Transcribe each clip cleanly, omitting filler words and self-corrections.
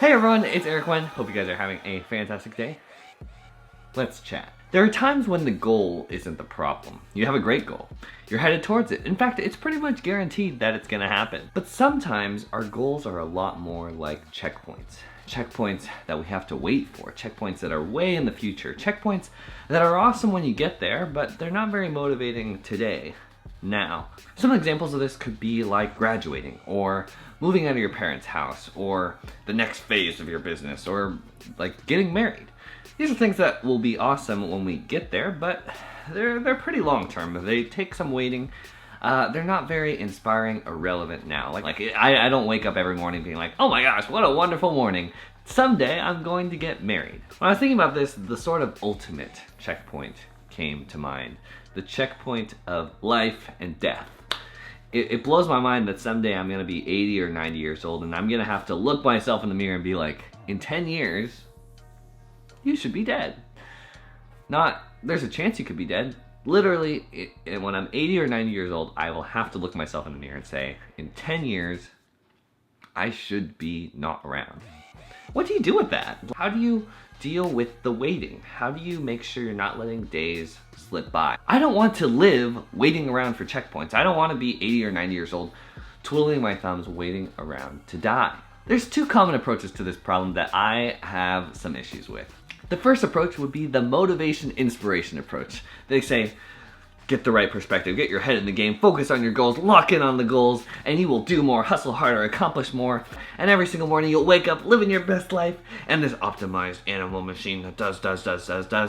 Hey everyone, it's Eric Wen. Hope you guys are having a fantastic day. Let's chat. There are times when the goal isn't the problem. You have a great goal. You're headed towards it. In fact, it's pretty much guaranteed that it's gonna happen. But sometimes our goals are a lot more like checkpoints. Checkpoints that we have to wait for. Checkpoints that are way in the future. Checkpoints that are awesome when you get there, but they're not very motivating today. Now, some examples of this could be like graduating, or moving out of your parents' house, or the next phase of your business, or like getting married. These are things that will be awesome when we get there, but they're pretty long term. They take some waiting. They're not very inspiring or relevant now. I don't wake up every morning being like, oh my gosh, what a wonderful morning. Someday I'm going to get married. When I was thinking about this, the sort of ultimate checkpoint came to mind. The checkpoint of life and death. It blows my mind that someday I'm gonna be 80 or 90 years old and I'm gonna have to look myself in the mirror and be like, in 10 years, you should be dead. Not, there's a chance you could be dead. Literally, when I'm 80 or 90 years old, I will have to look myself in the mirror and say, in 10 years, I should be not around. What do you do with that? How do you deal with the waiting? How do you make sure you're not letting days slip by? I don't want to live waiting around for checkpoints. I don't want to be 80 or 90 years old twiddling my thumbs waiting around to die. There's two common approaches to this problem that I have some issues with. The first approach would be the motivation inspiration approach. They say, get the right perspective, get your head in the game, focus on your goals, lock in on the goals, and you will do more, hustle harder, accomplish more, and every single morning you'll wake up living your best life, and this optimized animal machine that does,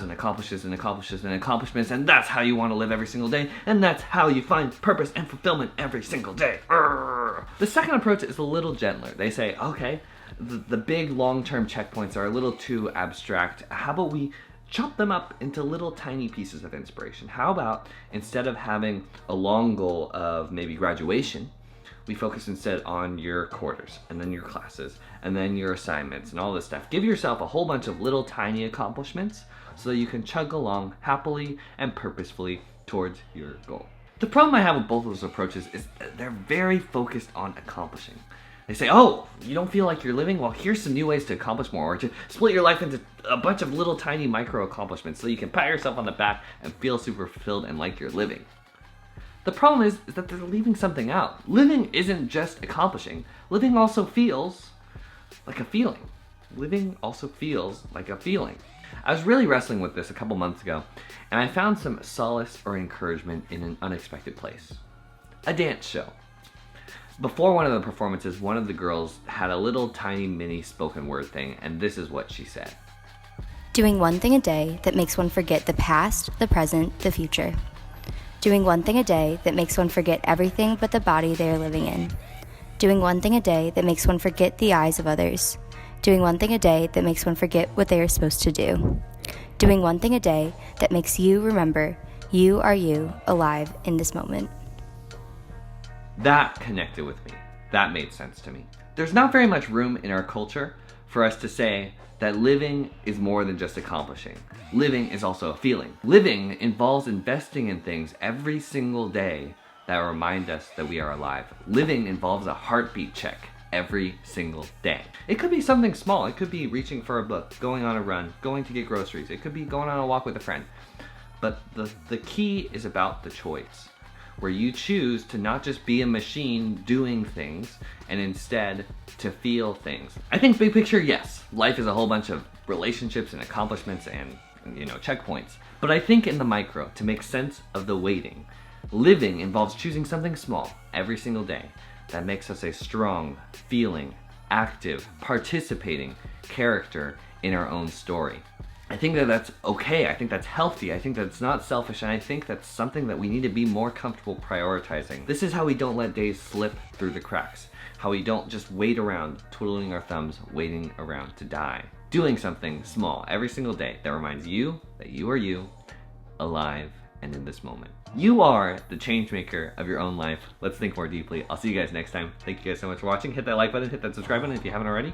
and accomplishes and accomplishments, and that's how you want to live every single day, and that's how you find purpose and fulfillment every single day. Urgh. The second approach is a little gentler. They say, okay, the big long-term checkpoints are a little too abstract. How about we chop them up into little tiny pieces of inspiration? How about instead of having a long goal of maybe graduation, we focus instead on your quarters and then your classes and then your assignments and all this stuff. Give yourself a whole bunch of little tiny accomplishments so that you can chug along happily and purposefully towards your goal. The problem I have with both of those approaches is that they're very focused on accomplishing. They say, oh, you don't feel like you're living? Well, here's some new ways to accomplish more, or to split your life into a bunch of little tiny micro accomplishments so you can pat yourself on the back and feel super fulfilled and like you're living. The problem is that they're leaving something out. Living isn't just accomplishing. Living also feels like a feeling. Living also feels like a feeling. I was really wrestling with this a couple months ago, and I found some solace or encouragement in an unexpected place. A dance show. Before one of the performances, one of the girls had a little tiny mini spoken word thing, and this is what she said. Doing one thing a day that makes one forget the past, the present, the future. Doing one thing a day that makes one forget everything but the body they are living in. Doing one thing a day that makes one forget the eyes of others. Doing one thing a day that makes one forget what they are supposed to do. Doing one thing a day that makes you remember you are you, alive in this moment. That connected with me. That made sense to me. There's not very much room in our culture for us to say that living is more than just accomplishing. Living is also a feeling. Living involves investing in things every single day that remind us that we are alive. Living involves a heartbeat check every single day. It could be something small. It could be reaching for a book, going on a run, going to get groceries. It could be going on a walk with a friend. But the key is about the choice, where you choose to not just be a machine doing things, and instead to feel things. I think big picture, yes, life is a whole bunch of relationships and accomplishments and checkpoints. But I think in the micro, to make sense of the waiting, living involves choosing something small every single day that makes us a strong, feeling, active, participating character in our own story. I think that that's okay. I think that's healthy. I think that's not selfish, and I think that's something that we need to be more comfortable prioritizing. This is how we don't let days slip through the cracks. How we don't just wait around, twiddling our thumbs, waiting around to die. Doing something small every single day that reminds you that you are you, alive and in this moment. You are the change maker of your own life. Let's think more deeply. I'll see you guys next time. Thank you guys so much for watching. Hit that like button, hit that subscribe button if you haven't already.